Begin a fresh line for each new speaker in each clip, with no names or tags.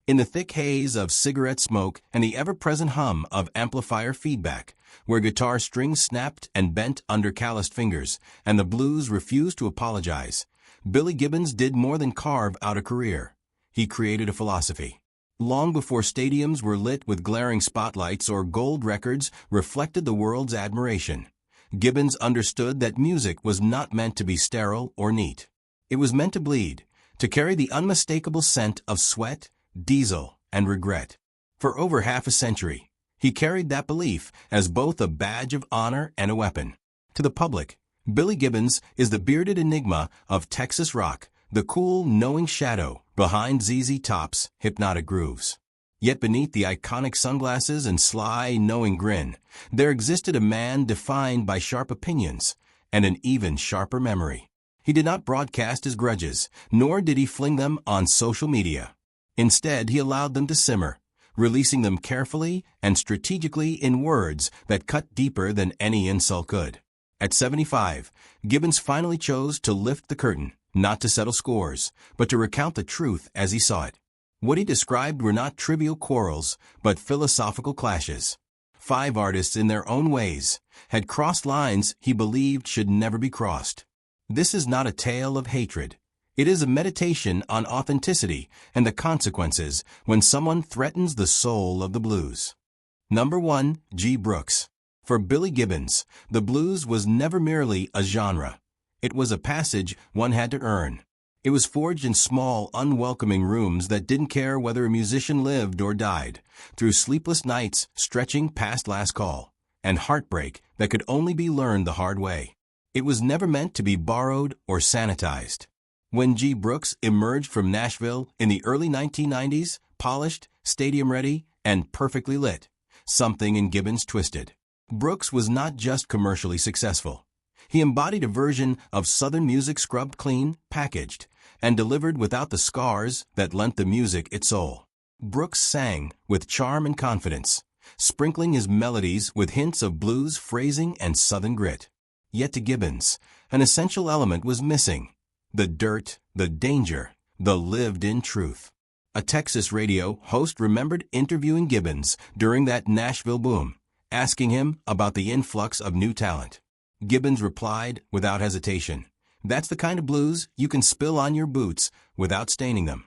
In the thick haze of cigarette smoke and the ever-present hum of amplifier feedback, where guitar strings snapped and bent under calloused fingers, and the blues refused to apologize, Billy Gibbons did more than carve out a career. He created a philosophy. Long before stadiums were lit with glaring spotlights or gold records reflected the world's admiration, Gibbons understood that music was not meant to be sterile or neat. It was meant to bleed, to carry the unmistakable scent of sweat, diesel, and regret. For over half a century, he carried that belief as both a badge of honor and a weapon. To the public, Billy Gibbons is the bearded enigma of Texas rock, the cool, knowing shadow behind ZZ Top's hypnotic grooves. Yet beneath the iconic sunglasses and sly, knowing grin, there existed a man defined by sharp opinions and an even sharper memory. He did not broadcast his grudges, nor did he fling them on social media. Instead, he allowed them to simmer, releasing them carefully and strategically in words that cut deeper than any insult could. At 75, Gibbons finally chose to lift the curtain, not to settle scores, but to recount the truth as he saw it. What he described were not trivial quarrels, but philosophical clashes. 5 artists in their own ways had crossed lines he believed should never be crossed. This is not a tale of hatred. It is a meditation on authenticity and the consequences when someone threatens the soul of the blues. Number 1. G. Brooks. For Billy Gibbons, the blues was never merely a genre. It was a passage one had to earn. It was forged in small, unwelcoming rooms that didn't care whether a musician lived or died, through sleepless nights stretching past last call, and heartbreak that could only be learned the hard way. It was never meant to be borrowed or sanitized. When G. Brooks emerged from Nashville in the early 1990s, polished, stadium-ready, and perfectly lit, something in Gibbons twisted. Brooks was not just commercially successful. He embodied a version of Southern music scrubbed clean, packaged, and delivered without the scars that lent the music its soul. Brooks sang with charm and confidence, sprinkling his melodies with hints of blues phrasing and Southern grit. Yet to Gibbons, an essential element was missing: the dirt, the danger, the lived-in truth. A Texas radio host remembered interviewing Gibbons during that Nashville boom, asking him about the influx of new talent. Gibbons replied without hesitation, "That's the kind of blues you can spill on your boots without staining them."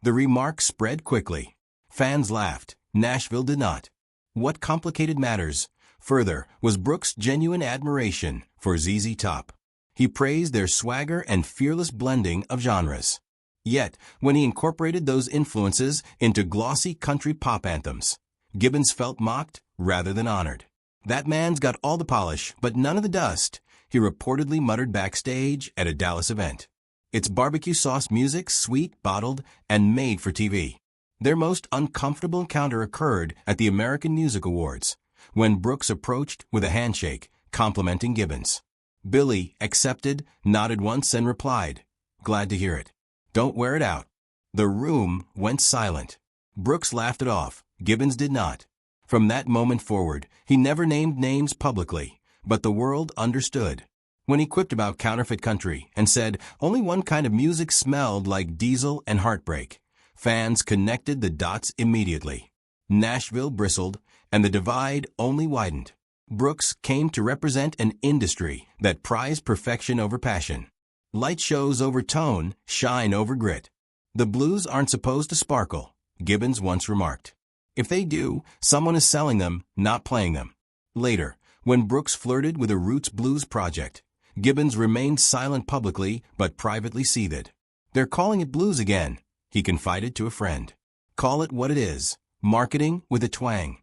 The remark spread quickly. Fans laughed. Nashville did not. What complicated matters, further, was Brooks' genuine admiration for ZZ Top. He praised their swagger and fearless blending of genres. Yet, when he incorporated those influences into glossy country pop anthems, Gibbons felt mocked rather than honored. "That man's got all the polish, but none of the dust," he reportedly muttered backstage at a Dallas event. It's barbecue sauce music, sweet, bottled, and made for TV. Their most uncomfortable encounter occurred at the American Music Awards, when Brooks approached with a handshake, complimenting Gibbons. Billy accepted, nodded once, and replied, "Glad to hear it. Don't wear it out." The room went silent. Brooks laughed it off. Gibbons did not. From that moment forward, he never named names publicly, but the world understood. When he quipped about counterfeit country and said only one kind of music smelled like diesel and heartbreak, fans connected the dots immediately. Nashville bristled, and the divide only widened. Brooks came to represent an industry that prized perfection over passion. Light shows over tone, shine over grit. "The blues aren't supposed to sparkle," Gibbons once remarked. "If they do, someone is selling them, not playing them." Later, when Brooks flirted with a roots blues project, Gibbons remained silent publicly but privately seethed. "They're calling it blues again," he confided to a friend. "Call it what it is, marketing with a twang."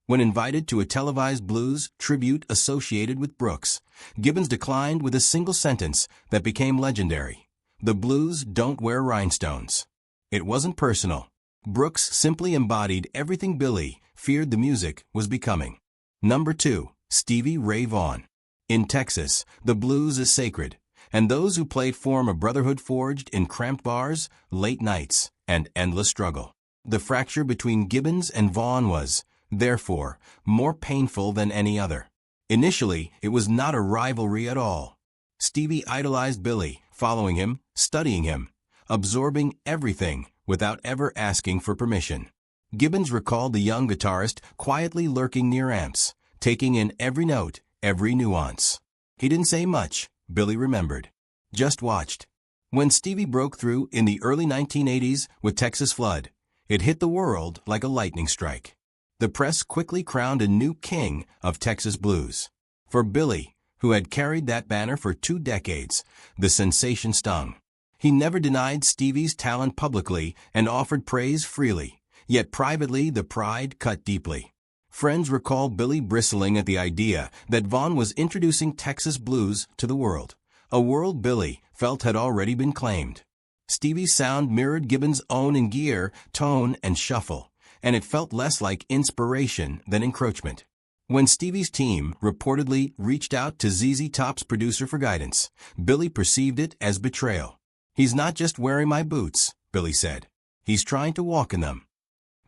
When invited to a televised blues tribute associated with Brooks, Gibbons declined with a single sentence that became legendary: "The blues don't wear rhinestones." It wasn't personal. Brooks simply embodied everything Billy feared the music was becoming. Number 2. Stevie Ray Vaughan. In Texas, the blues is sacred, and those who play it form a brotherhood forged in cramped bars, late nights, and endless struggle. The fracture between Gibbons and Vaughan was, therefore, more painful than any other. Initially, it was not a rivalry at all. Stevie idolized Billy, following him, studying him, absorbing everything without ever asking for permission. Gibbons recalled the young guitarist quietly lurking near amps, taking in every note, every nuance. He didn't say much, Billy remembered. Just watched. When Stevie broke through in the early 1980s with Texas Flood, it hit the world like a lightning strike. The press quickly crowned a new king of Texas blues. For Billy, who had carried that banner for 2 decades, the sensation stung. He never denied Stevie's talent publicly and offered praise freely, yet privately the pride cut deeply. Friends recall Billy bristling at the idea that Vaughan was introducing Texas blues to the world, a world Billy felt had already been claimed. Stevie's sound mirrored Gibbons' own in gear, tone, and shuffle, and it felt less like inspiration than encroachment. When Stevie's team reportedly reached out to ZZ Top's producer for guidance, Billy perceived it as betrayal. "He's not just wearing my boots," Billy said. "He's trying to walk in them."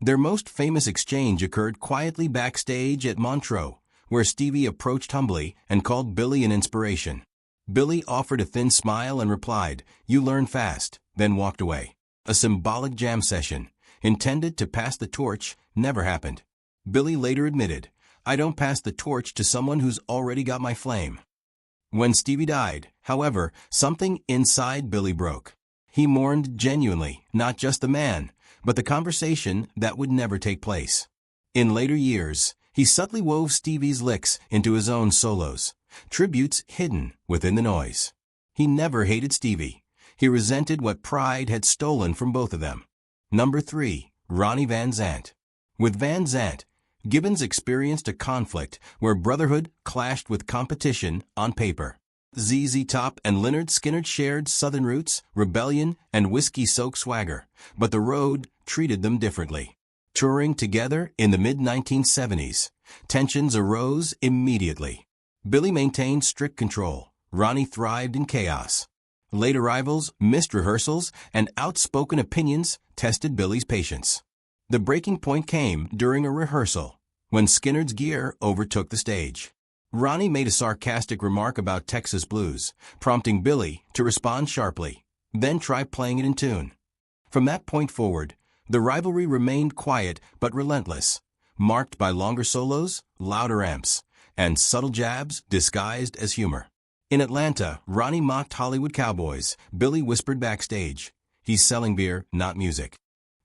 Their most famous exchange occurred quietly backstage at Montreux, where Stevie approached humbly and called Billy an inspiration. Billy offered a thin smile and replied, "You learn fast," then walked away. A symbolic jam session, intended to pass the torch, never happened. Billy later admitted, "I don't pass the torch to someone who's already got my flame." When Stevie died, however, something inside Billy broke. He mourned genuinely, not just the man, but the conversation that would never take place. In later years, he subtly wove Stevie's licks into his own solos, tributes hidden within the noise. He never hated Stevie. He resented what pride had stolen from both of them. Number 3. Ronnie Van Zant. With Van Zant, Gibbons experienced a conflict where brotherhood clashed with competition on paper. ZZ Top and Lynyrd Skynyrd shared Southern roots, rebellion, and whiskey-soaked swagger, but the road treated them differently. Touring together in the mid-1970s, tensions arose immediately. Billy maintained strict control. Ronnie thrived in chaos. Late arrivals, missed rehearsals, and outspoken opinions tested Billy's patience. The breaking point came during a rehearsal, when Skynyrd's gear overtook the stage. Ronnie made a sarcastic remark about Texas blues, prompting Billy to respond sharply, then try playing it in tune. From that point forward, the rivalry remained quiet but relentless, marked by longer solos, louder amps, and subtle jabs disguised as humor. In Atlanta, Ronnie mocked Hollywood cowboys. Billy whispered backstage, "He's selling beer, not music."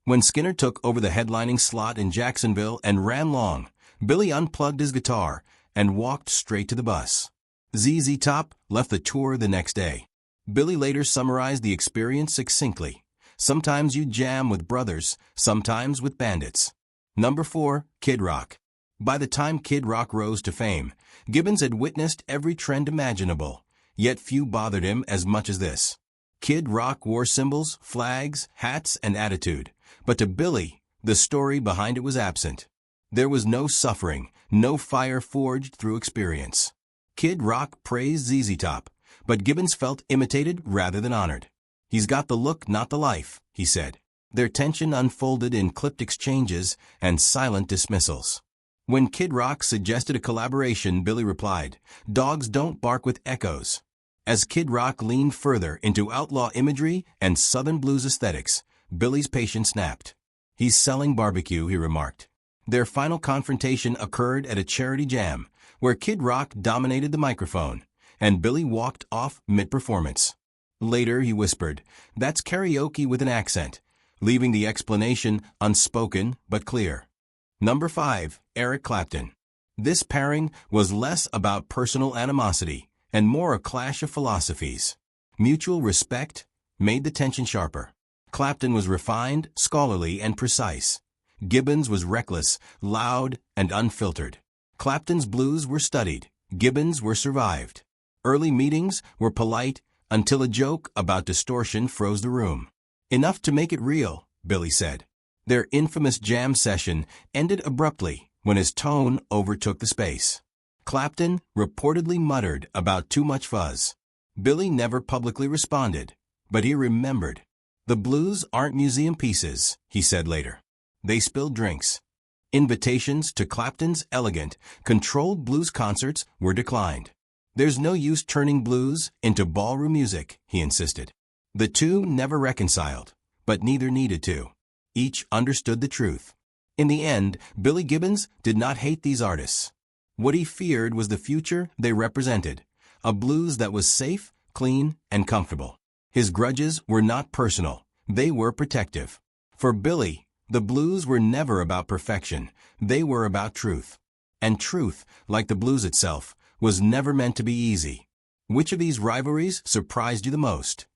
When Skynyrd took over the headlining slot in Jacksonville and ran long, Billy unplugged his guitar and walked straight to the bus. ZZ Top left the tour the next day. Billy later summarized the experience succinctly. "Sometimes you jam with brothers, sometimes with bandits." Number 4. Kid Rock. By the time Kid Rock rose to fame, Gibbons had witnessed every trend imaginable, yet few bothered him as much as this. Kid Rock wore symbols, flags, hats, and attitude, but to Billy, the story behind it was absent. There was no suffering, no fire forged through experience. Kid Rock praised ZZ Top, but Gibbons felt imitated rather than honored. "He's got the look, not the life," he said. Their tension unfolded in clipped exchanges and silent dismissals. When Kid Rock suggested a collaboration, Billy replied, "Dogs don't bark with echoes." As Kid Rock leaned further into outlaw imagery and Southern blues aesthetics, Billy's patience snapped. "He's selling barbecue," he remarked. Their final confrontation occurred at a charity jam, where Kid Rock dominated the microphone, and Billy walked off mid-performance. Later, he whispered, "That's karaoke with an accent," leaving the explanation unspoken but clear. Number 5. Eric Clapton. This pairing was less about personal animosity and more a clash of philosophies. Mutual respect made the tension sharper. Clapton was refined, scholarly, and precise. Gibbons was reckless, loud, and unfiltered. Clapton's blues were studied. Gibbons were survived. Early meetings were polite until a joke about distortion froze the room. "Enough to make it real," Billy said. Their infamous jam session ended abruptly when his tone overtook the space. Clapton reportedly muttered about too much fuzz. Billy never publicly responded, but he remembered. "The blues aren't museum pieces," he said later. They spilled drinks. Invitations to Clapton's elegant, controlled blues concerts were declined. "There's no use turning blues into ballroom music," he insisted. The two never reconciled, but neither needed to. Each understood the truth. In the end, Billy Gibbons did not hate these artists. What he feared was the future they represented, a blues that was safe, clean, and comfortable. His grudges were not personal, they were protective. For Billy, the blues were never about perfection, they were about truth. And truth, like the blues itself, was never meant to be easy. Which of these rivalries surprised you the most?